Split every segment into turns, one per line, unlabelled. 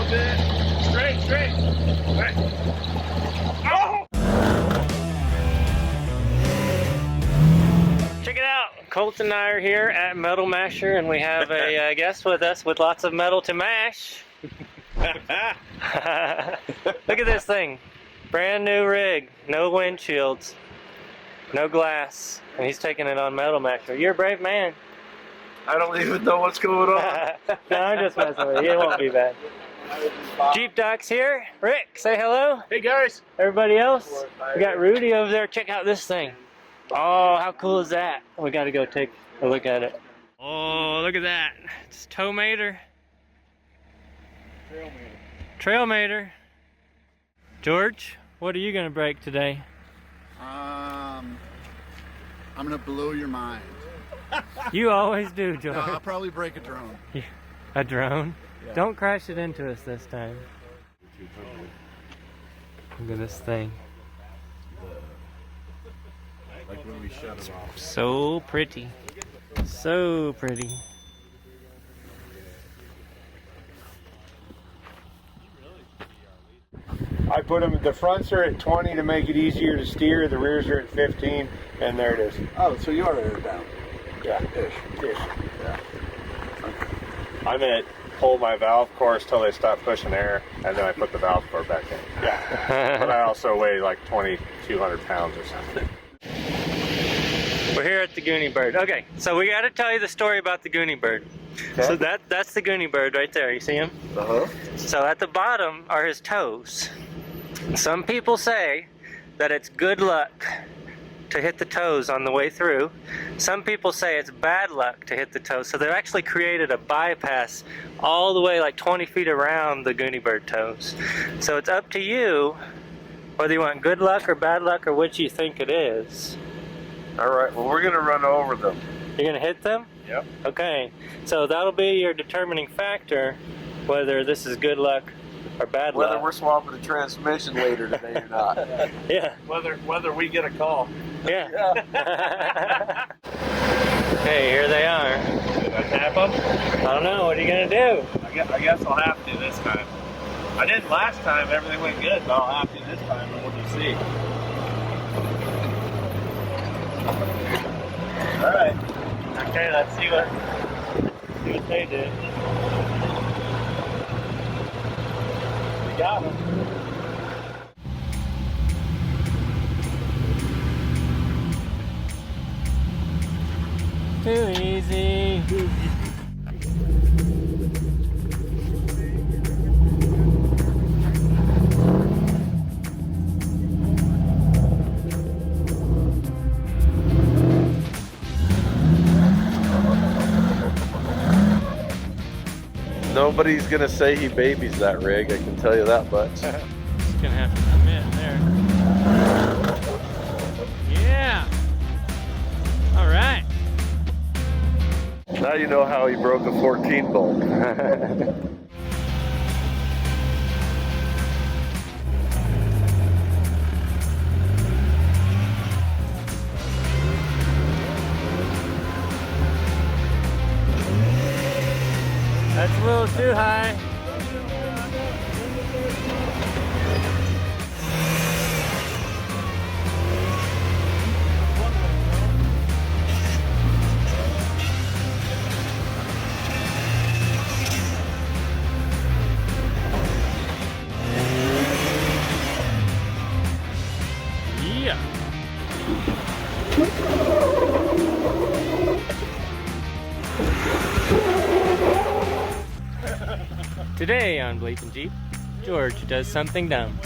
That's it. Straight, straight. Right. Oh! Check it out. Colt and I are here at Metal Masher, and we have a guest with us with lots of metal to mash. Look at this thing. Brand new rig. No windshields. No glass. And he's taking it on Metal Masher. You're a brave man.
I don't even know what's going on.
No, I'm just messing with you. It won't be bad. Jeep Doc's here. Rick, say hello.
Hey guys.
Everybody else? We got Rudy over there. Check out this thing. Oh, how cool is that? We got to go take a look at it. Oh, look at that. It's Tow-Mater. Trailmater. George, what are you going to break today?
I'm going to blow your mind.
You always do, George.
No, I'll probably break a drone.
A drone?
Yeah.
Don't crash it into us this time. Look at this thing.
Like when we shut it off.
So pretty. So pretty.
I put them, the fronts are at 20 to make it easier to steer, the rears are at 15, and there it is.
Oh, so you are down.
Yeah,
Ish.
yeah. I'm at pull my valve course till they stop pushing air, and then I put the valve core back in. Yeah. But I also weigh like 2,200 pounds or something.
We're here at the Goonie Bird. Okay, so we got to tell you the story about the Goonie Bird. Okay. So that's the Goonie Bird right there. You see him?
Uh-huh.
So at the bottom are his toes. Some people say that it's good luck to hit the toes on the way through. Some people say it's bad luck to hit the toes. So they've actually created a bypass all the way like 20 feet around the Goonie Bird toes. So it's up to you whether you want good luck or bad luck or which you think it is.
All right, well, we're going to run over them.
You're going to hit them?
Yep.
Okay, so that'll be your determining factor whether this is good luck or bad luck.
Whether we're swapping the transmission later today or not.
Yeah.
Whether we get a call.
Yeah. Okay, here they are.
Did I tap them?
I don't know, what are you going to do?
I guess I'll have to this time. I didn't last time, everything went good, but I'll have to this time, and we'll just see. All right.
Okay, let's see what they do. We got them. Too easy.
Nobody's going to say he babies that rig, I can tell you that much.
Just gonna have to commit there. Yeah. All right.
Now you know how he broke a 14 bolt.
That's a little too high. Yeah. Today on BleepinJeep, George does something dumb.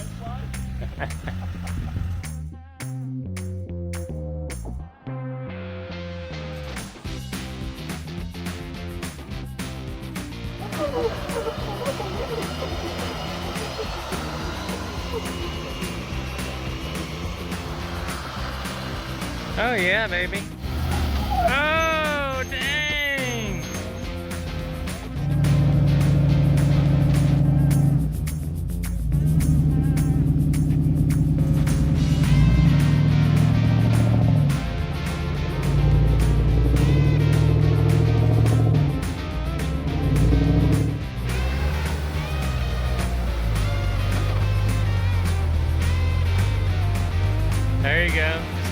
Oh yeah, baby. Oh, dang!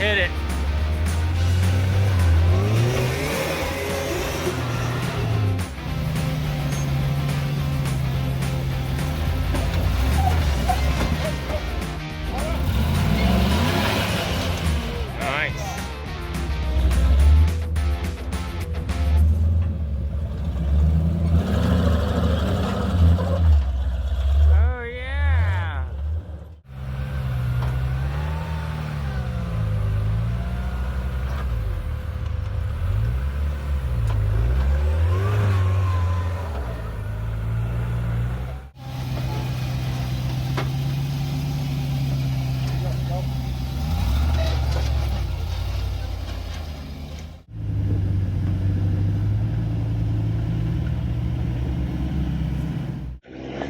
hit it. Nice. Oh yeah.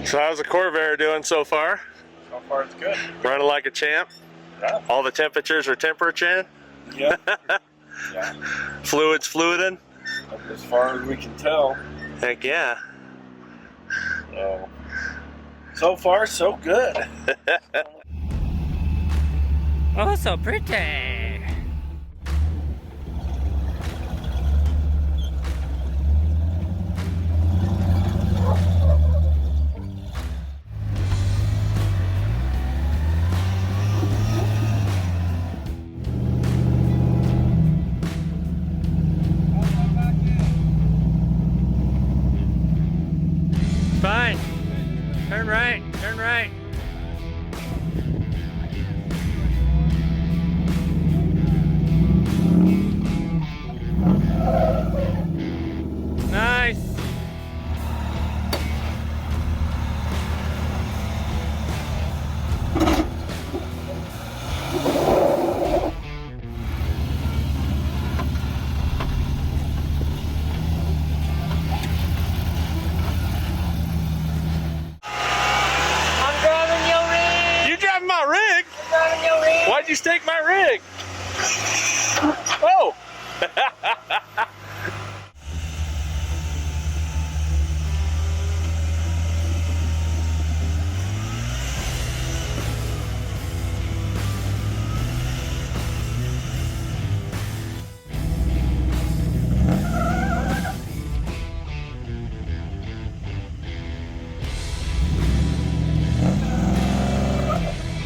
So how's the Corvair doing so far?
So far it's good.
Running like a champ?
Yeah.
All the temperatures are temperature?
Yeah. Yeah.
Fluids fluiding?
As far as we can tell.
Heck yeah.
So far, so good.
Oh, so pretty. Fine. Turn right, turn right. Nice.
Why'd you stake my rig? Oh!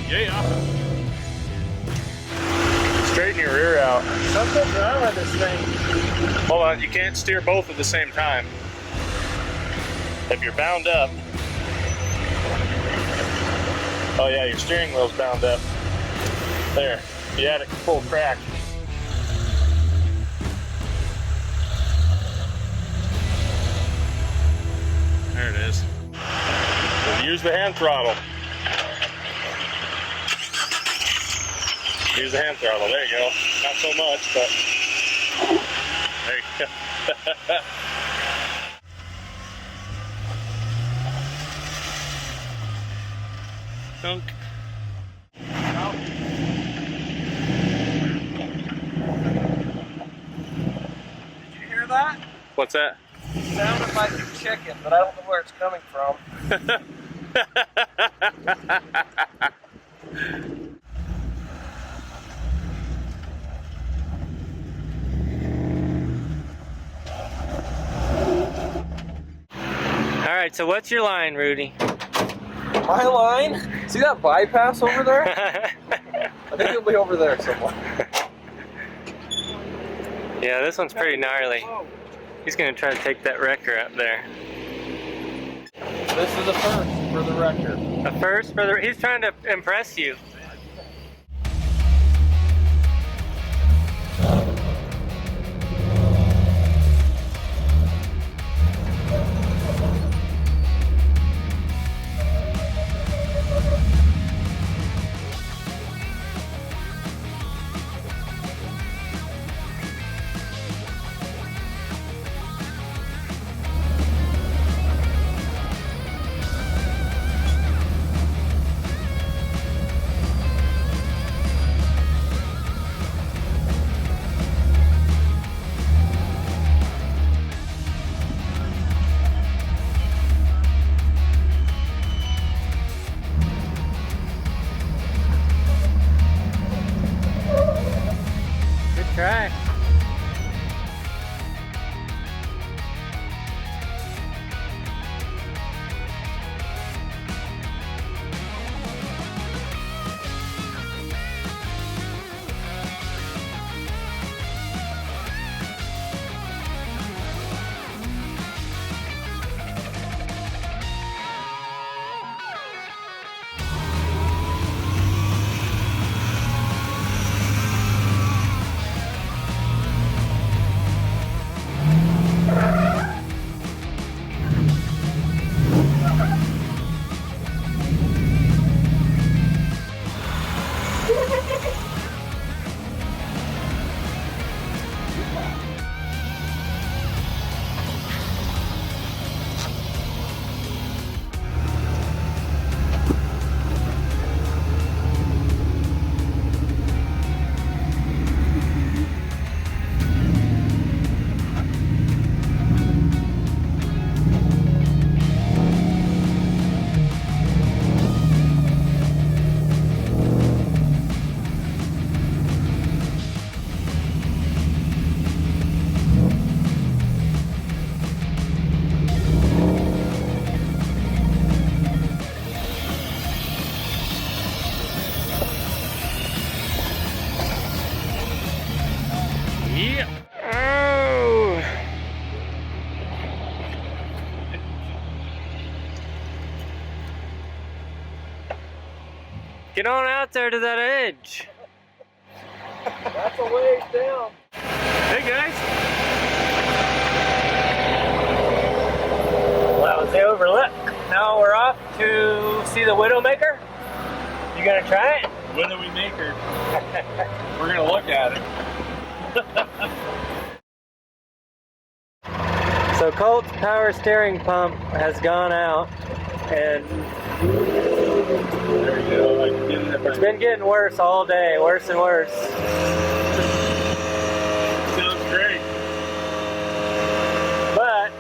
Yeah. Straighten your rear out.
Something's wrong with this thing.
Hold on, you can't steer both at the same time. If you're bound up. Oh yeah, your steering wheel's bound up. There, you had it full crack. There it is. Use the hand throttle. Use the hand throttle. There you go. Not so much, but there you go.
Dunk.
Did you hear that?
What's that?
It sounded like a chicken, but I don't know where it's coming from.
All right, so what's your line, Rudy?
My line? See that bypass over there? I think it'll be over there somewhere.
Yeah, this one's pretty gnarly. He's gonna try to take that wrecker up there.
This is a first for the wrecker.
A first for the, he's trying to impress you. Get on out there to that edge.
That's a ways down.
Hey guys. Well, that was the overlook. Now we're off to see the Widowmaker. You gonna try it?
Widow we make her. We're gonna look at it.
So Colt's power steering pump has gone out, and
There you go. I can get it
it's been getting worse all day, worse and worse.
Sounds great.
But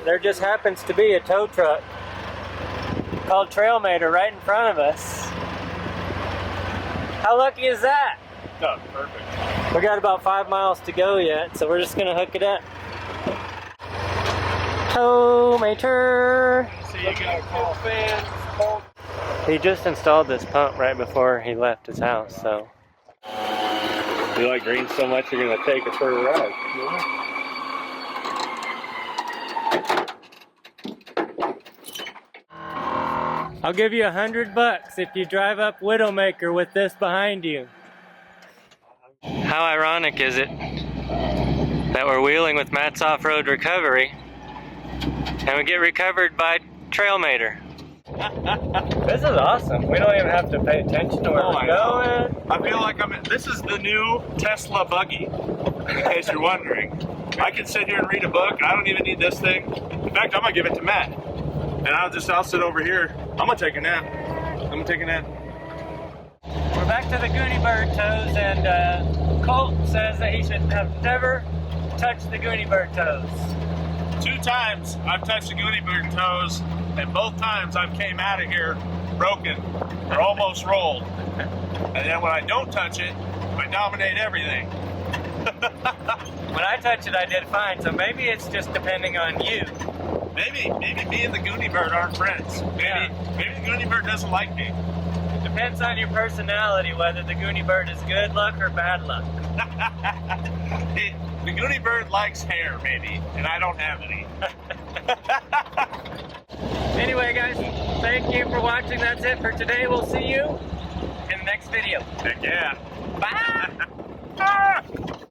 there just happens to be a tow truck called Trailmater right in front of us. How lucky is that?
Oh, perfect.
We got about 5 miles to go yet, so we're just gonna hook it up. Towmater.
So you got Colt fans, Colt.
He just installed this pump right before he left his house, so.
You like green so much you're gonna take it for a ride.
I'll give you $100 if you drive up Widowmaker with this behind you. How ironic is it that we're wheeling with Matt's Off-Road Recovery and we get recovered by Trailmater? This is awesome. We don't even have to pay attention to where we're going.
I feel like this is the new Tesla buggy, in case you're wondering. I can sit here and read a book. I don't even need this thing. In fact, I'm gonna give it to Matt. And I'll sit over here. I'm gonna take a nap.
We're back to the Goonie Bird toes, and Colt says that he should have never touched the Goonie Bird toes.
2 times I've touched the Goonie Bird toes, and both times I've came out of here broken or almost rolled. And then when I don't touch it, I dominate everything.
When I touch it, I did fine, so maybe it's just depending on you.
Maybe me and the Goonie Bird aren't friends. Maybe the Goonie Bird doesn't like me.
It depends on your personality whether the Goonie Bird is good luck or bad luck.
The Goonie Bird likes hair, maybe, and I don't have any.
Anyway, guys, thank you for watching. That's it for today. We'll see you in the next video.
Heck yeah.
Bye!
Ah!